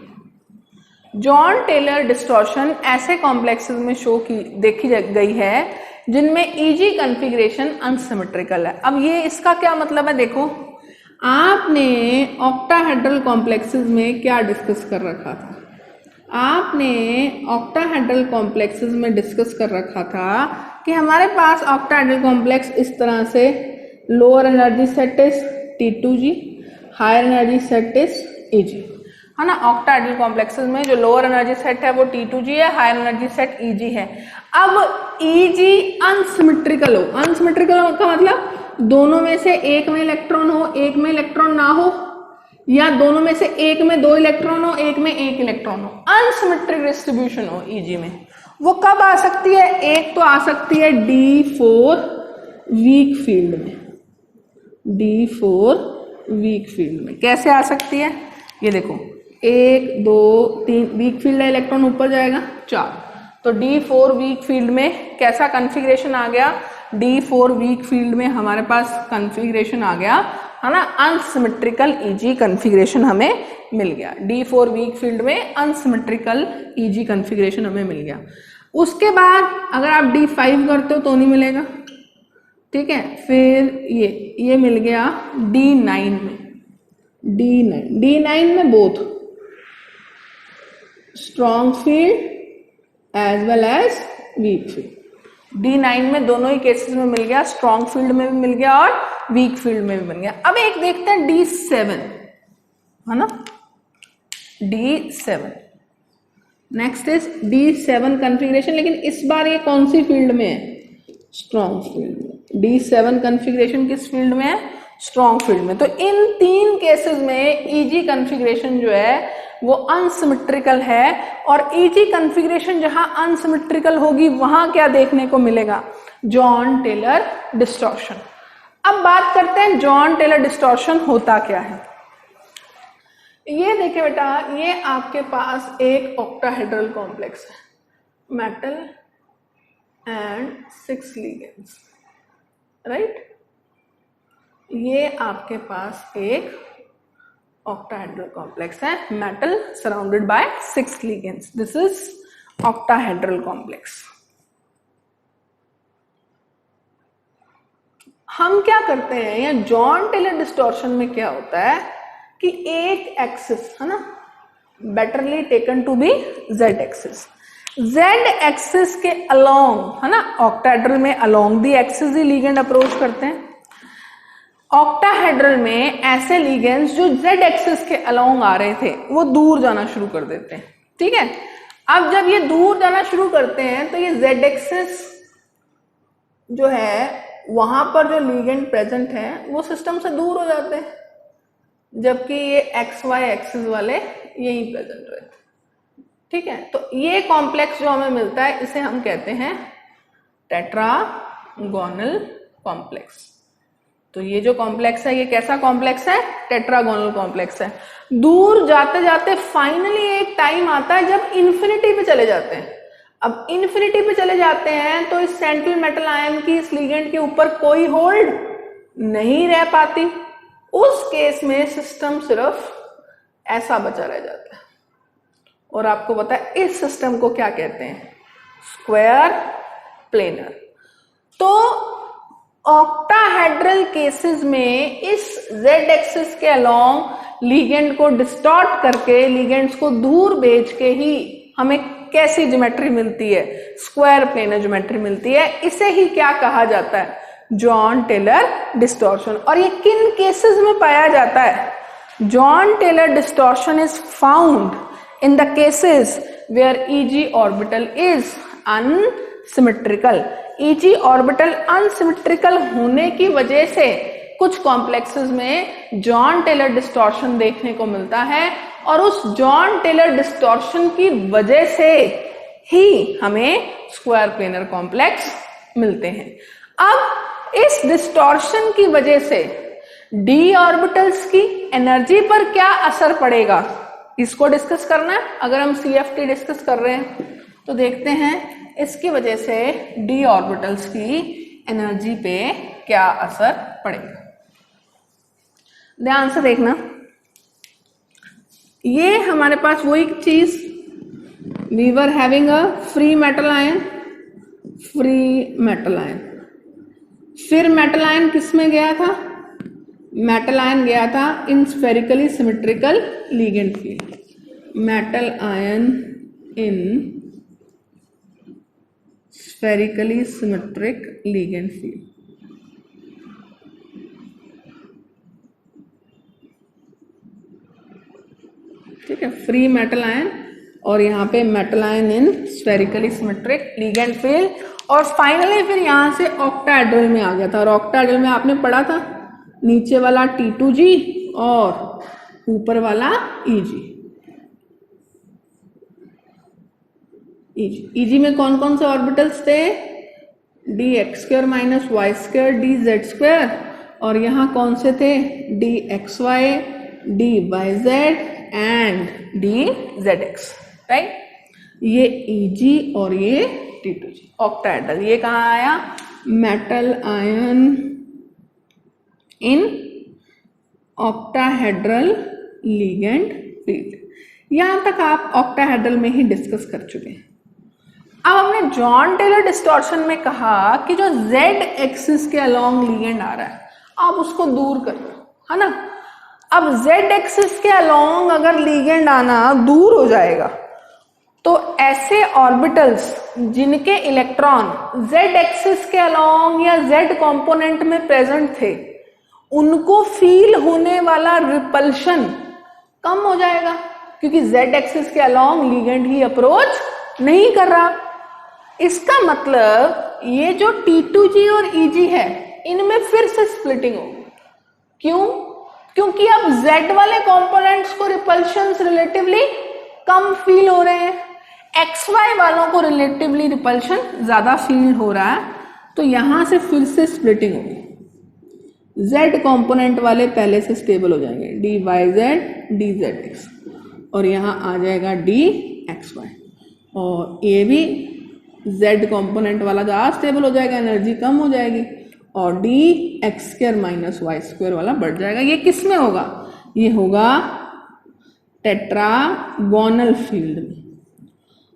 Speaker 1: जॉन टेलर डिस्टॉर्शन ऐसे कॉम्प्लेक्सेस में शो की देखी गई है जिनमें EG कॉन्फ़िगरेशन अनसिमेट्रिकल है। अब ये इसका क्या मतलब है, देखो आपने ऑक्टाहेड्रल कॉम्प्लेक्सेस में क्या डिस्कस कर रखा था, आपने ऑक्टाहेड्रल कॉम्प्लेक्सेस में डिस्कस कर रखा था कि हमारे पास ऑक्टाहेड्रल कॉम्प्लेक्स इस तरह से lower energy set is T2G, higher energy set is EG, है ना। ऑक्टाहेड्रल कॉम्प्लेक्सेस में जो लोअर एनर्जी सेट है वो T2G है, हायर एनर्जी सेट EG है। अब EG अनसिमेट्रिकल हो, अनसिमेट्रिकल का मतलब दोनों में से एक में इलेक्ट्रॉन हो, एक में इलेक्ट्रॉन ना हो, या दोनों में से एक में 2 इलेक्ट्रॉन हो, एक में 1 इलेक्ट्रॉन हो, अनसिमेट्रिक डिस्ट्रीब्यूशन हो EG में। वो कब आ सकती है, एक तो आ सकती है D4 वीक फील्ड में, D4 वीक फील्ड में। कैसे आ सकती है, ये देखो 1 2 3 वीक फील्ड है, इलेक्ट्रॉन ऊपर जाएगा 4, तो D4 वीक फील्ड में कैसा कॉन्फ़िगरेशन आ गया, D4 वीक फील्ड में हमारे पास कॉन्फ़िगरेशन आ गया, है ना, अनसिमेट्रिकल EG कॉन्फ़िगरेशन हमें मिल गया। D4 वीक फील्ड में अनसिमेट्रिकल EG कॉन्फ़िगरेशन हमें मिल गया। उसके बाद अगर आप D5 करते हो तो नहीं मिलेगा, ठीक है। फिर ये मिल गया D9 में, D9 में both strong field as well as weak field, D9 में दोनों ही केसेस में मिल गया, स्ट्रॉन्ग फील्ड में भी मिल गया और वीक फील्ड में भी मिल गया। अब एक देखते हैं D7, है ना, D7 next is D7 configuration, लेकिन इस बार ये कौन सी फील्ड में है, स्ट्रॉन्ग फील्ड में। D7 कॉन्फ़िगरेशन किस फील्ड में है, स्ट्रॉन्ग फील्ड में। तो इन 3 केसेस में ईजी कॉन्फ़िगरेशन जो है वो अनसिमेट्रिकल है, और ईजी कॉन्फ़िगरेशन जहां अनसिमेट्रिकल होगी वहां क्या देखने को मिलेगा, जॉन टेलर डिस्टॉर्शन। अब बात करते हैं जॉन टेलर डिस्टॉर्शन होता क्या है। ये देखिए बेटा, ये आपके पास एक ऑक्टाहेड्रल कॉम्प्लेक्स है, मेटल एंड 6 लिगेंड्स, राइट। ये आपके पास एक ऑक्टाहेड्रल कॉम्प्लेक्स है, metal surrounded by 6 ligands. This is octahedral complex. हम क्या करते हैं, या जॉन टेलर डिस्टॉर्शन में क्या होता है कि एक एक्सिस है ना, betterly taken to be z axis, z axis के अलोंग है ना, ऑक्टाहेड्रल में अलोंग दी एक्सिस ही लिगेंड अप्रोच करते हैं। ऑक्टाहेड्रल में ऐसे लिगेंड्स जो जेड एक्सिस के अलोंग आ रहे थे वो दूर जाना शुरू कर देते हैं, ठीक है। अब जब ये दूर जाना शुरू करते हैं तो ये जेड एक्सिस जो है वहां पर जो लिगेंड प्रेजेंट है वो सिस्टम से दूर हो जाते हैं, जबकि ये एक्स वाई एक्सिस वाले यहीं प्रेजेंट रहते हैं, ठीक है। तो ये कॉम्प्लेक्स जो हमें मिलता है इसे हम कहते हैं टेट्रागोनल कॉम्प्लेक्स। तो ये जो कॉम्प्लेक्स है ये कैसा कॉम्प्लेक्स है, टेट्रागोनल कॉम्प्लेक्स है। दूर जाते जाते फाइनली एक टाइम आता है जब इन्फिनिटी पे चले जाते हैं। अब इन्फिनिटी पे चले जाते हैं तो इस सेंट्रल मेटल आयन की इस लिगेंड के ऊपर कोई होल्ड नहीं रह पाती। उस केस में सिस्टम सिर्फ ऐसा बचा रह जाता है, और आपको पता है इस सिस्टम को क्या कहते हैं, स्क्वायर प्लेनर। तो ऑक्टाहेड्रल केसेस में इस जेड एक्सिस के अलोंग लिगेंड को डिस्टॉर्ट करके, लिगेंड्स को दूर भेज के ही हमें कैसी ज्योमेट्री मिलती है, स्क्वायर प्लेनर ज्योमेट्री मिलती है। इसे ही क्या कहा जाता है, जॉन टेलर डिस्टॉर्शन। और ये किन केसेस में पाया जाता है, Jahn Teller distortion is found in the cases where eg orbital is unsymmetrical. Eg orbital unsymmetrical होने की वजह से कुछ कॉम्प्लेक्सेस में जॉन टेलर डिस्टॉर्शन देखने को मिलता है, और उस जॉन टेलर डिस्टॉर्शन की वजह से ही हमें स्क्वायर प्लेनर कॉम्प्लेक्स मिलते हैं। अब इस डिस्टॉर्शन की वजह से डी ऑर्बिटल्स की एनर्जी पर क्या असर पड़ेगा, इसको डिस्कस करना है। अगर हम CFT डिस्कस कर रहे हैं तो देखते हैं इसकी वजह से डी ऑर्बिटल्स की एनर्जी पे क्या असर पड़ेगा। ध्यान से देखना, ये हमारे पास वही चीज, we were having a free metal ion, फिर मेटल आयन किस में गया था, मेटल आयन गया था in spherically symmetrical ligand field, metal ion in spherically symmetric ligand field. ठीक है, फ्री मेटल आयन और यहाँ पे metal ion in spherically symmetric ligand field, और फाइनली फिर यहाँ से ऑक्टाहेड्रल में आ गया था। और ऑक्टाहेड्रल में आपने पढ़ा था नीचे वाला T2G और ऊपर वाला EG। EG में कौन कौन से ऑर्बिटल्स थे, dx² माइनस y² dz², और यहाँ कौन से थे, dxy dyz and dzx, right. ये EG और ये T2G ऑक्टाहेड्रल। ये कहाँ आया, metal ion in octahedral ligand field. यहां तक आप ऑक्टाहेड्रल में ही डिस्कस कर चुके हैं। अब हमने जॉन टेलर डिस्टॉर्शन में कहा कि जो जेड एक्सिस के अलोंग लिगेंड आ रहा है आप उसको दूर कर लो, है ना। अब जेड एक्सिस के अलोंग अगर लिगेंड आना दूर हो जाएगा तो ऐसे ऑर्बिटल्स जिनके इलेक्ट्रॉन जेड एक्सिस के अलोंग या जेड कंपोनेंट में प्रेजेंट थे उनको फील होने वाला रिपल्शन कम हो जाएगा, क्योंकि जेड एक्सिस के अलोंग लिगेंड ही अप्रोच नहीं कर रहा। इसका मतलब ये जो T2G और EG है इनमें फिर से स्प्लिटिंग होगी, क्यों? क्योंकि अब Z वाले कंपोनेंट्स को रिपल्शंस रिलेटिवली कम फील हो रहे हैं, XY वालों को रिलेटिवली रिपल्शन ज्यादा फील हो रहा है, तो यहां से फिर से स्प्लिटिंग होगी। Z कंपोनेंट वाले पहले से स्टेबल हो जाएंगे, DYZ DZX, और यहाँ आ जाएगा DXY, और ये भी Z कंपोनेंट वाला ज़्यादा स्टेबल हो जाएगा, एनर्जी कम हो जाएगी, और DX² माइनस Y² वाला बढ़ जाएगा। ये किस में होगा? ये होगा टेट्रागोनल फील्ड में।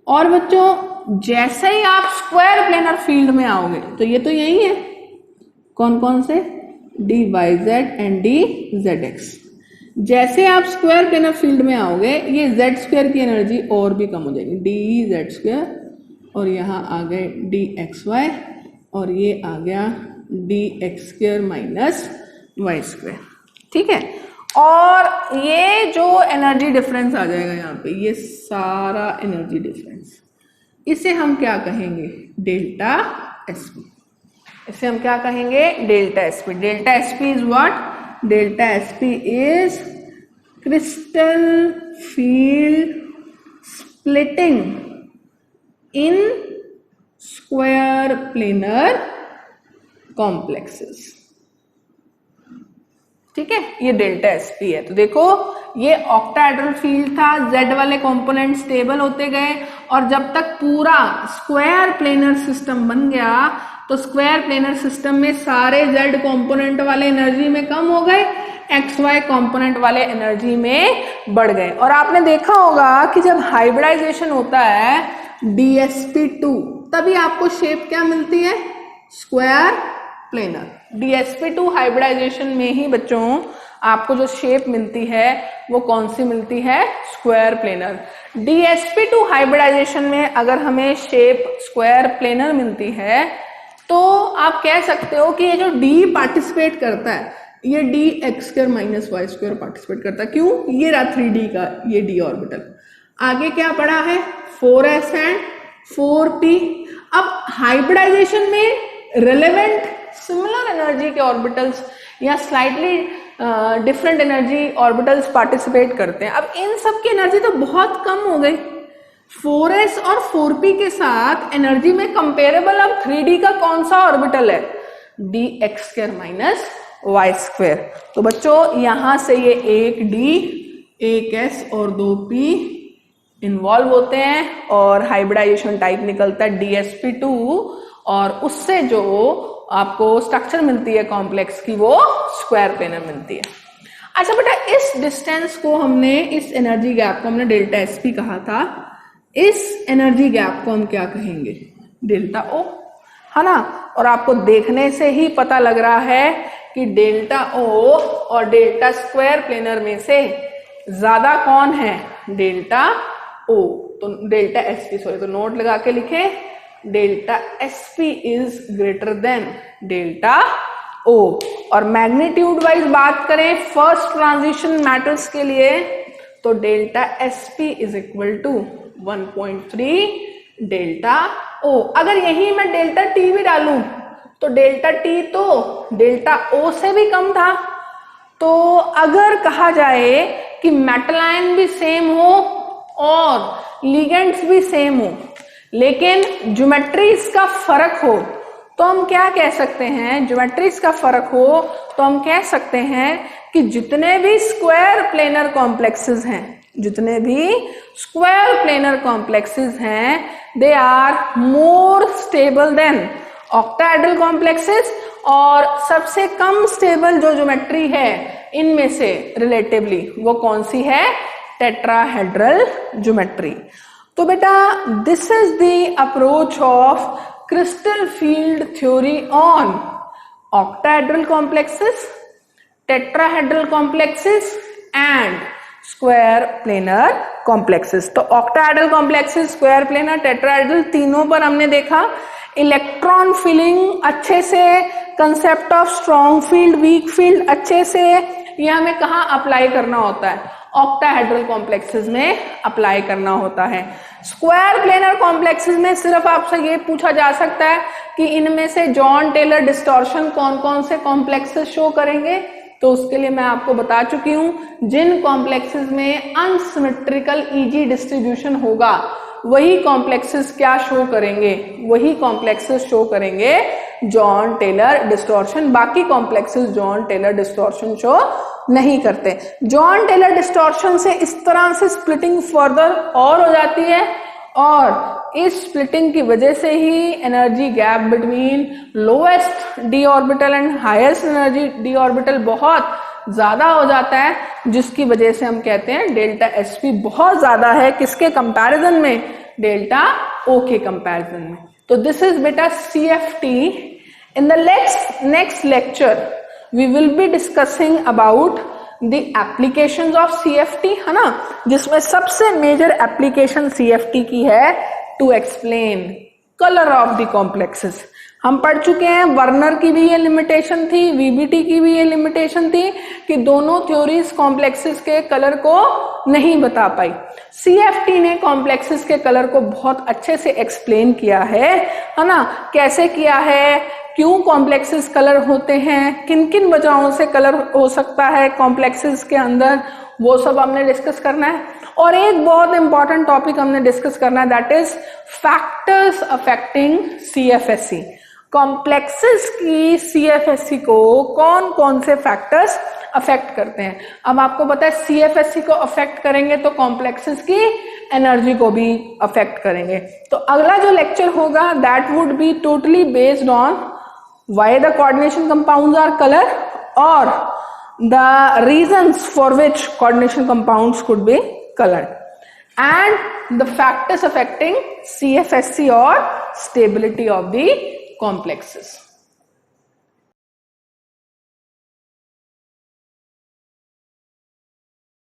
Speaker 1: और बच्चों जैसे ही आप स्क्वायर प्लेनर फील्ड में आओगे तो ये तो यही है, कौन कौन से? DYZ and DZX। जैसे आप स्क्वायर प्लेनर फील्ड में आओगे ये Z² की एनर्जी और भी कम हो जाएगी, DZ², और यहाँ आ गए DXY, और ये आ गया DX² माइनस Y²। ठीक है, और ये जो एनर्जी डिफरेंस आ जाएगा यहाँ पे, ये सारा एनर्जी डिफरेंस, इसे हम क्या कहेंगे? Delta SP। इसे हम क्या कहेंगे? Delta SP। Delta SP is what? Delta SP is crystal field splitting in square planar complexes. ठीक है, ये डेल्टा SP है। तो देखो ये ऑक्टाहेड्रल फील्ड था, Z वाले कंपोनेंट स्टेबल होते गए, और जब तक पूरा स्क्वायर प्लेनर सिस्टम बन गया तो स्क्वायर प्लेनर सिस्टम में सारे Z कंपोनेंट वाले एनर्जी में कम हो गए, XY कंपोनेंट वाले एनर्जी में बढ़ गए। और आपने देखा होगा कि जब हाइब्रिडाइजेशन होता है DsP2, तभी आपको शेप क्या मिलती है? Square planar. DsP2 हाइब्रिडाइजेशन में ही बच्चों आपको जो शेप मिलती है वो कौन सी मिलती है? Square planar. DsP2 हाइब्रिडाइजेशन में अगर हमें शेप स्क्वायर प्लेनर मिलती है तो आप कह सकते हो कि ये जो D पार्टिसिपेट करता है, ये DX² माइनस Y² पार्टिसिपेट करता है। क्यों? ये रहा 3D का ये D ऑर्बिटल। आगे क्या पड़ा है? 4s and 4p। अब हाइब्रिडाइजेशन में रिलेवेंट सिमिलर एनर्जी के ऑर्बिटल्स या slightly different energy orbitals participate करते हैं। अब इन सब की एनर्जी तो बहुत कम हो गई। 4s और 4p के साथ एनर्जी में कंपेरेबल अब 3D का कौन सा ऑर्बिटल है? DX² minus Y²। तो बच्चों यहां से ये एक D, एक S और 2p इन्वॉल्व होते हैं, और हाइब्रिडाइजेशन टाइप निकलता है DsP2, और उससे जो आपको स्ट्रक्चर मिलती है कॉम्प्लेक्स की वो स्क्वायर प्लेनर मिलती है। अच्छा बेटा, इस डिस्टेंस को हमने, इस एनर्जी गैप को हमने डेल्टा SP कहा था, इस एनर्जी गैप को हम क्या कहेंगे? डेल्टा O, है ना? और आपको देखने से ही पता लग रहा है कि डेल्टा O और डेल्टा स्क्वायर प्लेनर में से ज्यादा कौन है? Delta O। तो डेल्टा SP, सॉरी, तो नोट लगा के लिखे, delta SP is greater than delta O। और मैग्नीट्यूड वाइज बात करें फर्स्ट ट्रांजिशन मैटर्स के लिए, तो delta SP is equal to 1.3 delta O। अगर यही मैं डेल्टा T भी डालूं तो डेल्टा T तो डेल्टा O से भी कम था। तो अगर कहा जाए कि मेटल आयन भी सेम हो और लिगेंड्स भी सेम हो, लेकिन ज्योमेट्रीज का फर्क हो, तो हम क्या कह सकते हैं? ज्योमेट्रीज का फर्क हो तो हम कह सकते हैं कि जितने भी स्क्वायर प्लेनर कॉम्प्लेक्सेस हैं, जितने भी स्क्वायर प्लेनर कॉम्प्लेक्सेस हैं, they are more stable than octahedral complexes. और सबसे कम स्टेबल जो ज्योमेट्री है इनमें से रिलेटिवली वो कौन सी है? Tetrahedral geometry. तो बेटा this is the approach of crystal field theory on octahedral complexes, tetrahedral complexes and square planar complexes. तो octahedral complexes, square planar, tetrahedral, तीनों पर हमने देखा इलेक्ट्रॉन फिलिंग अच्छे से, concept of strong field, weak field अच्छे से, ये हमें कहाँ अप्लाई करना होता है? ऑक्टाहेड्रल कॉम्प्लेक्सेस में अप्लाई करना होता है। स्क्वायर प्लेनर कॉम्प्लेक्सेस में सिर्फ आपसे ये पूछा जा सकता है कि इनमें से जॉन टेलर डिस्टॉर्शन कौन कौन से कॉम्प्लेक्सेस शो करेंगे? तो उसके लिए मैं आपको बता चुकी हूं, जिन कॉम्प्लेक्सेस में अनसिमेट्रिकल इजी डिस्ट्रीब्यूशन होगा वही कॉम्प्लेक्सेस क्या शो करेंगे, वही कॉम्प्लेक्सेस शो करेंगे जॉन टेलर डिस्टॉर्शन। बाकी complexes Jahn Teller distortion show नहीं करते। जॉन टेलर डिस्टॉर्शन से इस तरह से स्प्लिटिंग फर्दर और हो जाती है, और इस स्प्लिटिंग की वजह से ही energy gap between lowest D orbital and highest energy D orbital बहुत ज्यादा हो जाता है, जिसकी वजह से हम कहते हैं डेल्टा एसपी बहुत ज्यादा है किसके कंपैरिजन में, डेल्टा ओ के कंपैरिजन में। तो दिस इज बेटा CFT. In the next lecture we will be discussing about the applications of CFT, है ना, जिसमें सबसे मेजर एप्लीकेशन सीएफटी की है to explain colour of the complexes. हम पढ़ चुके हैं वर्नर की भी ये लिमिटेशन थी, वीबीटी की भी ये लिमिटेशन थी कि दोनों थ्योरीज कॉम्प्लेक्सेस के कलर को नहीं बता पाई। सीएफटी ने कॉम्प्लेक्सेस के कलर को बहुत अच्छे से एक्सप्लेन किया है ना, कैसे किया है, क्यों कॉम्प्लेक्सेस कलर होते हैं, किन किन वजहों से कलर हो सकता है कॉम्प्लेक्सेस के अंदर, वो सब हमने डिस्कस करना है। और एक बहुत इंपॉर्टेंट टॉपिक हमने डिस्कस करना है, that is factors affecting CFSE. Complexes की सीएफएससी को कौन कौन से फैक्टर्स अफेक्ट करते हैं। अब आपको पता है सीएफएससी को अफेक्ट करेंगे तो कॉम्प्लेक्सेस की एनर्जी को भी अफेक्ट करेंगे। तो अगला जो लेक्चर होगा that would be totally based on why the coordination compounds are color or the reasons for which coordination compounds could be colored and the factors affecting CFSC or stability of the complexes.